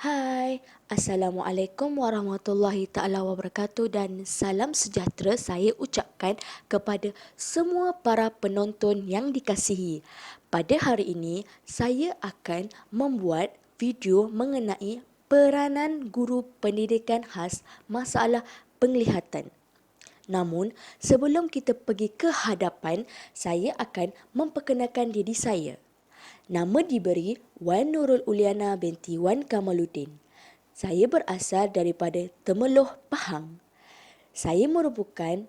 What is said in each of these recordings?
Hai, Assalamualaikum warahmatullahi ta'ala wabarakatuh dan salam sejahtera saya ucapkan kepada semua para penonton yang dikasihi. Pada hari ini, saya akan membuat video mengenai peranan guru pendidikan khas masalah penglihatan. Namun, sebelum kita pergi ke hadapan, saya akan memperkenalkan diri saya. Nama diberi Wan Nurul Uliana binti Wan Kamaluddin. Saya berasal daripada Temeloh, Pahang. Saya merupakan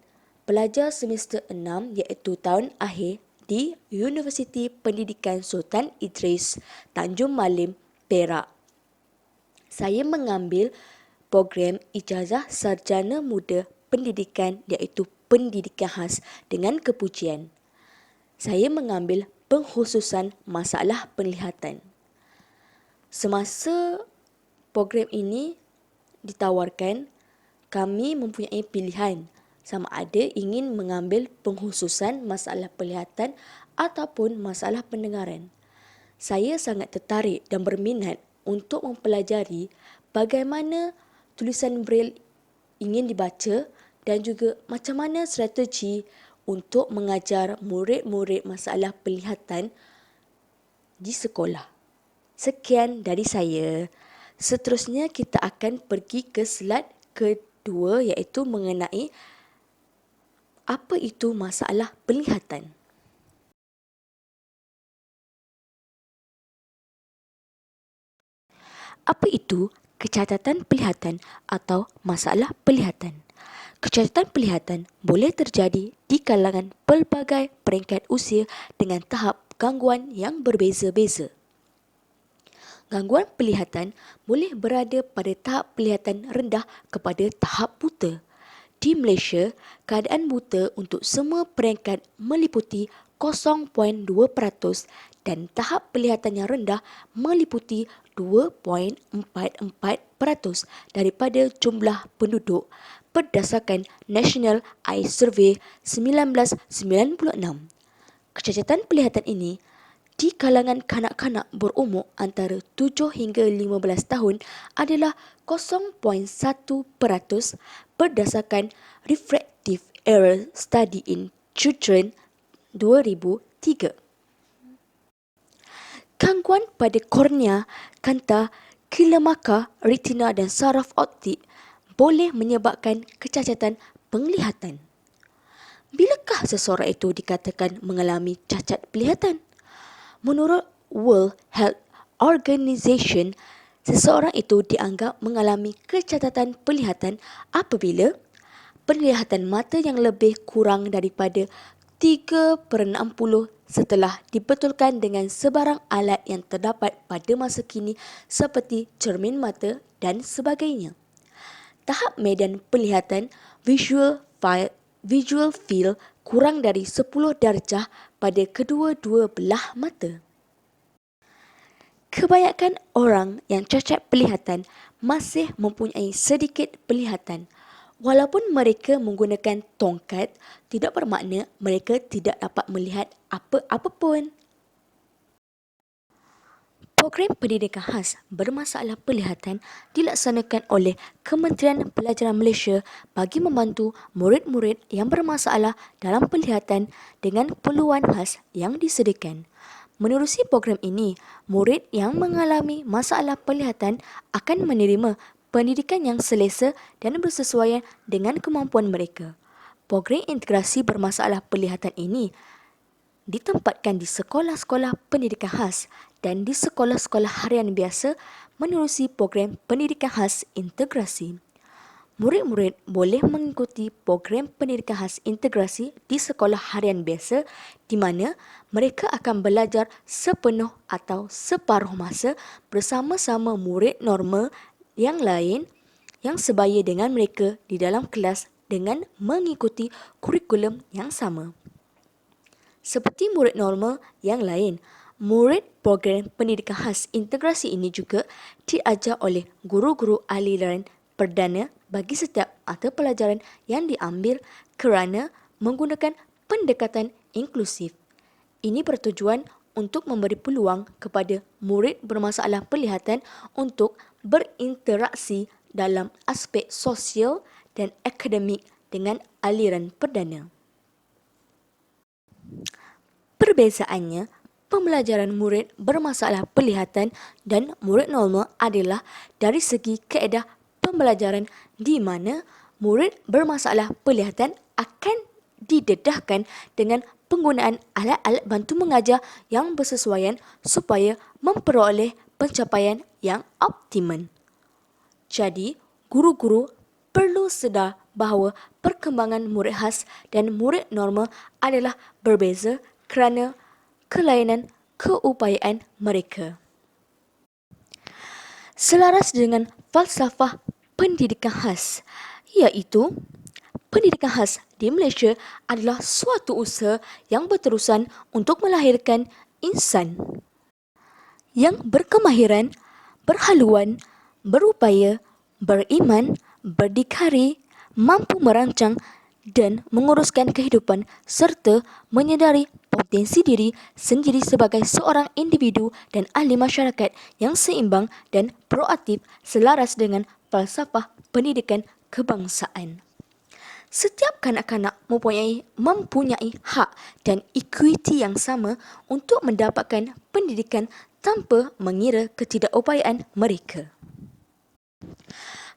pelajar semester 6 iaitu tahun akhir di Universiti Pendidikan Sultan Idris, Tanjung Malim, Perak. Saya mengambil program Ijazah Sarjana Muda Pendidikan iaitu Pendidikan Khas dengan kepujian. Saya mengambil pengkhususan masalah penglihatan. Semasa program ini ditawarkan, kami mempunyai pilihan sama ada ingin mengambil pengkhususan masalah penglihatan ataupun masalah pendengaran. Saya sangat tertarik dan berminat untuk mempelajari bagaimana tulisan Braille ingin dibaca dan juga macam mana strategi untuk mengajar murid-murid masalah penglihatan di sekolah. Sekian dari saya. Seterusnya kita akan pergi ke slide kedua iaitu mengenai apa itu masalah penglihatan. Apa itu kecacatan penglihatan atau masalah penglihatan? Kecacatan penglihatan boleh terjadi di kalangan pelbagai peringkat usia dengan tahap gangguan yang berbeza-beza. Gangguan penglihatan boleh berada pada tahap penglihatan rendah kepada tahap buta. Di Malaysia, keadaan buta untuk semua peringkat meliputi 0.2% dan tahap penglihatan yang rendah meliputi 2.44% daripada jumlah penduduk berdasarkan National Eye Survey 1996. Kecacatan penglihatan ini di kalangan kanak-kanak berumur antara 7 hingga 15 tahun adalah 0.1% berdasarkan Refractive Error Study in Children 2003. Gangguan pada kornea, kanta, kilemaka, retina dan saraf optik boleh menyebabkan kecacatan penglihatan. Bilakah seseorang itu dikatakan mengalami cacat penglihatan? Menurut World Health Organization, seseorang itu dianggap mengalami kecacatan penglihatan apabila penglihatan mata yang lebih kurang daripada 3/60 setelah dibetulkan dengan sebarang alat yang terdapat pada masa kini seperti cermin mata dan sebagainya. Tahap medan penglihatan visual field kurang dari 10 darjah pada kedua-dua belah mata. Kebanyakan orang yang cacat penglihatan masih mempunyai sedikit penglihatan. Walaupun mereka menggunakan tongkat, tidak bermakna mereka tidak dapat melihat apa-apa pun. Program pendidikan khas bermasalah penglihatan dilaksanakan oleh Kementerian Pelajaran Malaysia bagi membantu murid-murid yang bermasalah dalam penglihatan dengan keperluan khas yang disediakan. Menerusi program ini, murid yang mengalami masalah penglihatan akan menerima pendidikan yang selesa dan bersesuaian dengan kemampuan mereka. Program integrasi bermasalah penglihatan ini ditempatkan di sekolah-sekolah pendidikan khas dan di sekolah-sekolah harian biasa menerusi program pendidikan khas integrasi. Murid-murid boleh mengikuti program pendidikan khas integrasi di sekolah harian biasa di mana mereka akan belajar sepenuh atau separuh masa bersama-sama murid normal yang lain yang sebaya dengan mereka di dalam kelas dengan mengikuti kurikulum yang sama. Seperti murid normal yang lain, murid program pendidikan khas integrasi ini juga diajar oleh guru-guru aliran perdana bagi setiap mata pelajaran yang diambil kerana menggunakan pendekatan inklusif. Ini bertujuan untuk memberi peluang kepada murid bermasalah penglihatan untuk berinteraksi dalam aspek sosial dan akademik dengan aliran perdana. Perbezaannya, pembelajaran murid bermasalah penglihatan dan murid normal adalah dari segi kaedah pembelajaran di mana murid bermasalah penglihatan akan didedahkan dengan penggunaan alat-alat bantu mengajar yang bersesuaian supaya memperoleh pencapaian yang optimum. Jadi, guru-guru perlu sedar bahawa perkembangan murid khas dan murid normal adalah berbeza kerana kelainan keupayaan mereka. Selaras dengan falsafah pendidikan khas, iaitu pendidikan khas di Malaysia adalah suatu usaha yang berterusan untuk melahirkan insan yang berkemahiran, berhaluan, berupaya, beriman, berdikari, mampu merancang dan menguruskan kehidupan serta menyedari potensi diri sendiri sebagai seorang individu dan ahli masyarakat yang seimbang dan proaktif selaras dengan falsafah pendidikan kebangsaan. Setiap kanak-kanak mempunyai hak dan equity yang sama untuk mendapatkan pendidikan tanpa mengira ketidakupayaan mereka.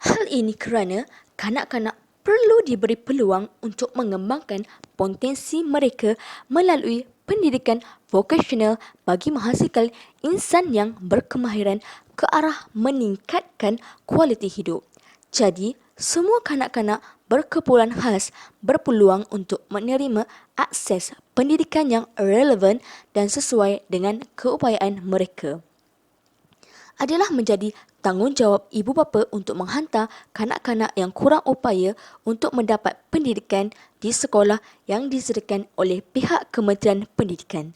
Hal ini kerana kanak-kanak perlu diberi peluang untuk mengembangkan potensi mereka melalui pendidikan vokasional bagi menghasilkan insan yang berkemahiran ke arah meningkatkan kualiti hidup. Jadi, semua kanak-kanak berkeperluan khas berpeluang untuk menerima akses pendidikan yang relevan dan sesuai dengan keupayaan mereka. Adalah menjadi tanggungjawab ibu bapa untuk menghantar kanak-kanak yang kurang upaya untuk mendapat pendidikan di sekolah yang disediakan oleh pihak Kementerian Pendidikan.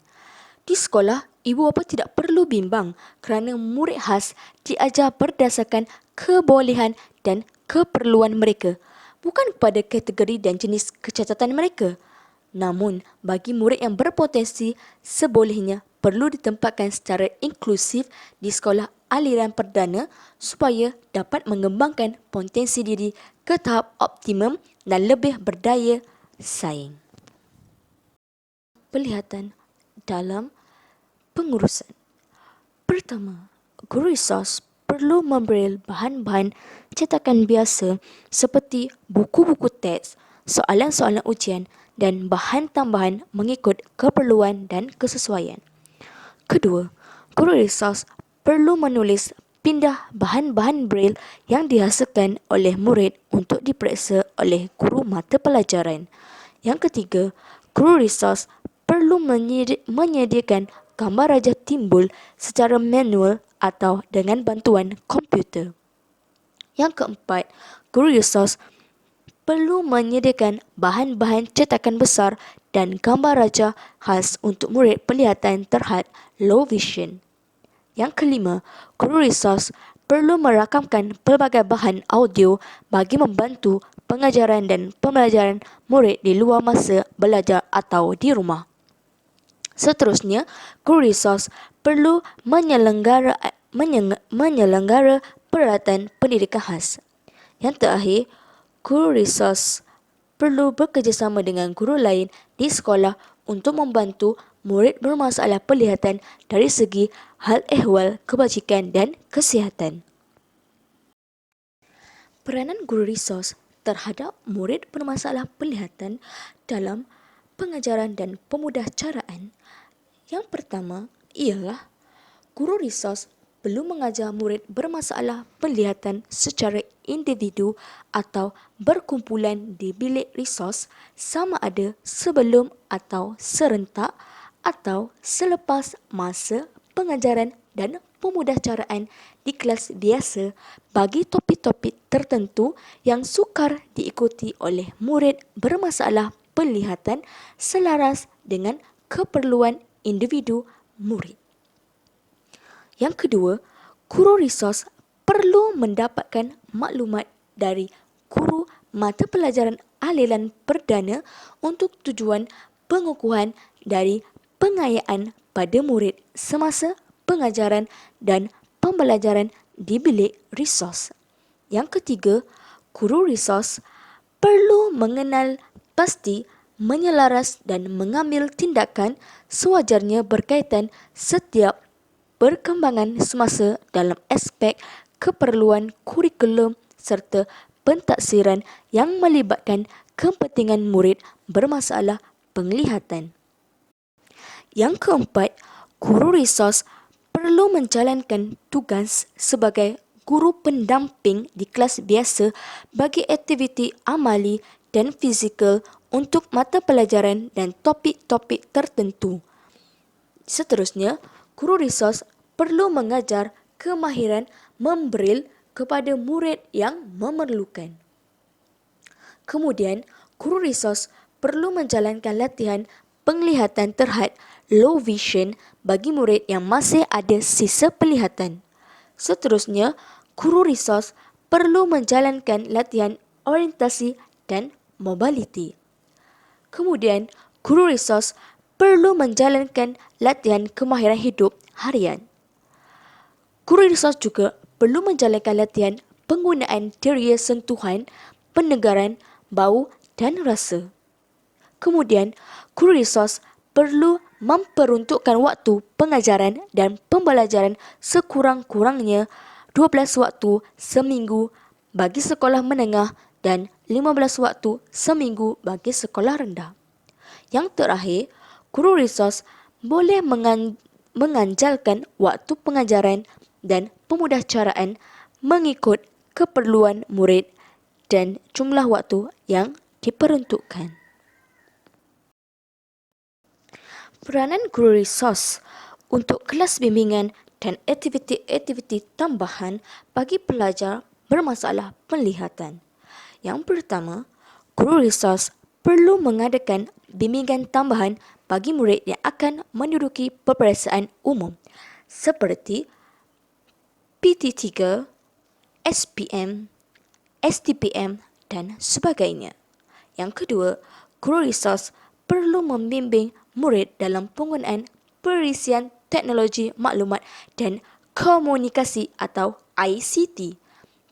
Di sekolah, ibu bapa tidak perlu bimbang kerana murid khas diajar berdasarkan kebolehan dan keperluan mereka, bukan pada kategori dan jenis kecacatan mereka. Namun, bagi murid yang berpotensi, sebolehnya perlu ditempatkan secara inklusif di sekolah aliran perdana supaya dapat mengembangkan potensi diri ke tahap optimum dan lebih berdaya saing. Penglihatan dalam pengurusan. Pertama, guru resos perlu memberi bahan-bahan cetakan biasa seperti buku-buku teks, soalan-soalan ujian dan bahan tambahan mengikut keperluan dan kesesuaian. Kedua, guru resos perlu menulis pindah bahan-bahan braille yang dihasilkan oleh murid untuk diperiksa oleh guru mata pelajaran. Yang ketiga, guru resos perlu menyediakan gambar rajah timbul secara manual atau dengan bantuan komputer. Yang keempat, guru resos perlu menyediakan bahan-bahan cetakan besar dan gambar rajah khas untuk murid penglihatan terhad low vision. Yang kelima, guru resos perlu merakamkan pelbagai bahan audio bagi membantu pengajaran dan pembelajaran murid di luar masa belajar atau di rumah. Seterusnya, guru resos perlu menyelenggara peralatan pendidikan khas. Yang terakhir, guru resos perlu bekerjasama dengan guru lain di sekolah untuk membantu murid bermasalah penglihatan dari segi hal ehwal kebajikan dan kesihatan. Peranan guru resos terhadap murid bermasalah penglihatan dalam pengajaran dan pemudahcaraan. Yang pertama ialah guru resos perlu mengajar murid bermasalah penglihatan secara individu atau berkumpulan di bilik resos sama ada sebelum atau serentak atau selepas masa pengajaran dan pemudahcaraan di kelas biasa bagi topik-topik tertentu yang sukar diikuti oleh murid bermasalah penglihatan selaras dengan keperluan individu murid. Yang kedua, guru resos perlu mendapatkan maklumat dari guru mata pelajaran aliran perdana untuk tujuan pengukuhan dari pengayaan pada murid semasa pengajaran dan pembelajaran di bilik resos. Yang ketiga, guru resos perlu mengenal pasti, menyelaras dan mengambil tindakan sewajarnya berkaitan setiap perkembangan semasa dalam aspek keperluan kurikulum serta pentaksiran yang melibatkan kepentingan murid bermasalah penglihatan. Yang keempat, guru resos perlu menjalankan tugas sebagai guru pendamping di kelas biasa bagi aktiviti amali dan fizikal untuk mata pelajaran dan topik-topik tertentu. Seterusnya, guru resos perlu mengajar kemahiran membraille kepada murid yang memerlukan. Kemudian, guru resos perlu menjalankan latihan penglihatan terhad low vision bagi murid yang masih ada sisa penglihatan. Seterusnya, guru resos perlu menjalankan latihan orientasi dan mobility. Kemudian, guru resos perlu menjalankan latihan kemahiran hidup harian. Guru resos juga perlu menjalankan latihan penggunaan teori sentuhan, pendengaran, bau dan rasa. Kemudian, guru resos perlu memperuntukkan waktu pengajaran dan pembelajaran sekurang-kurangnya 12 waktu seminggu bagi sekolah menengah dan 15 waktu seminggu bagi sekolah rendah. Yang terakhir, guru resos boleh menganjalkan waktu pengajaran dan pemudahcaraan mengikut keperluan murid dan jumlah waktu yang diperuntukkan. Peranan guru resos untuk kelas bimbingan dan aktiviti-aktiviti tambahan bagi pelajar bermasalah penglihatan. Yang pertama, guru resos perlu mengadakan bimbingan tambahan bagi murid yang akan menduduki peperiksaan umum seperti PT3, SPM, STPM dan sebagainya. Yang kedua, guru resos perlu membimbing murid dalam penggunaan perisian teknologi maklumat dan komunikasi atau ICT.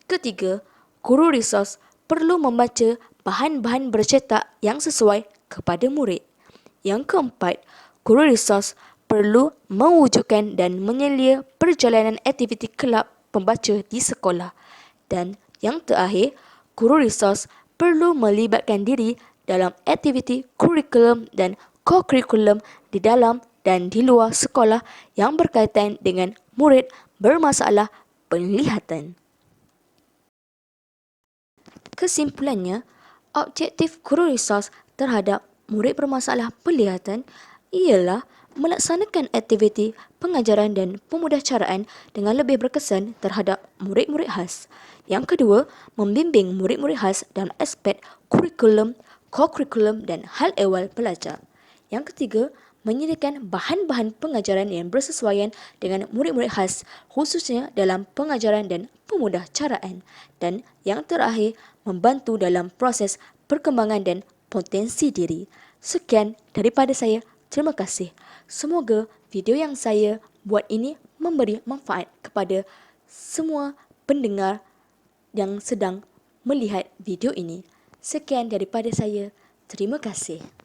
Ketiga, guru resos perlu membaca bahan-bahan bercetak yang sesuai kepada murid. Yang keempat, guru resos perlu mewujudkan dan menyelia perjalanan aktiviti kelab pembaca di sekolah. Dan yang terakhir, guru resos perlu melibatkan diri dalam aktiviti kurikulum dan co-kurikulum di dalam dan di luar sekolah yang berkaitan dengan murid bermasalah penglihatan. Kesimpulannya, objektif guru resos terhadap murid bermasalah penglihatan ialah melaksanakan aktiviti pengajaran dan pemudahcaraan dengan lebih berkesan terhadap murid-murid khas. Yang kedua, membimbing murid-murid khas dalam aspek kurikulum, co-kurikulum dan hal ehwal pelajar. Yang ketiga, menyediakan bahan-bahan pengajaran yang bersesuaian dengan murid-murid khas khususnya dalam pengajaran dan pemudahcaraan. Dan yang terakhir, membantu dalam proses perkembangan dan potensi diri. Sekian daripada saya. Terima kasih. Semoga video yang saya buat ini memberi manfaat kepada semua pendengar yang sedang melihat video ini. Sekian daripada saya. Terima kasih.